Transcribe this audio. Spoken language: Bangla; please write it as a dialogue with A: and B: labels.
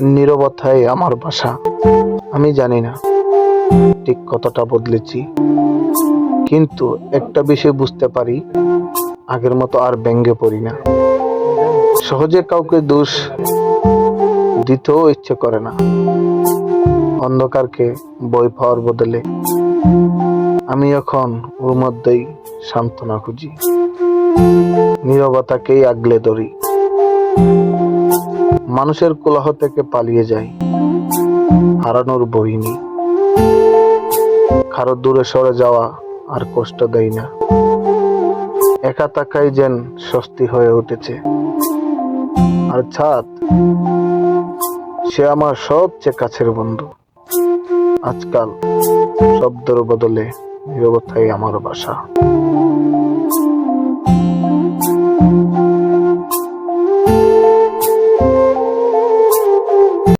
A: নীরবতাই আমার ভাষা। আমি জানি না ঠিক কতটা বদলেছি, কিন্তু একটা বিষয় বুঝতে পারি, আগের মতো আর ব্যঙ্গে পড়ি না। সহজে কাউকে দোষ দিতেও ইচ্ছে করে না। অন্ধকারকে ভয় পাওয়ার বদলে আমি এখন ওর মধ্যেই সান্ত্বনা খুঁজি, নীরবতাকেই আগলে ধরি। মানুষের কোলাহ থেকে পালিয়ে যাই, হারানোর ভয় নেই। কারো দূরে সরে যাওয়া আর কষ্ট দেয় না। একা থাকাই যেন স্বস্তি হয়ে উঠেছে। আর ছাদ, সে আমার সবচেয়ে কাছের বন্ধু। আজকাল শব্দের বদলে নীরবতাই আমার ভাষা।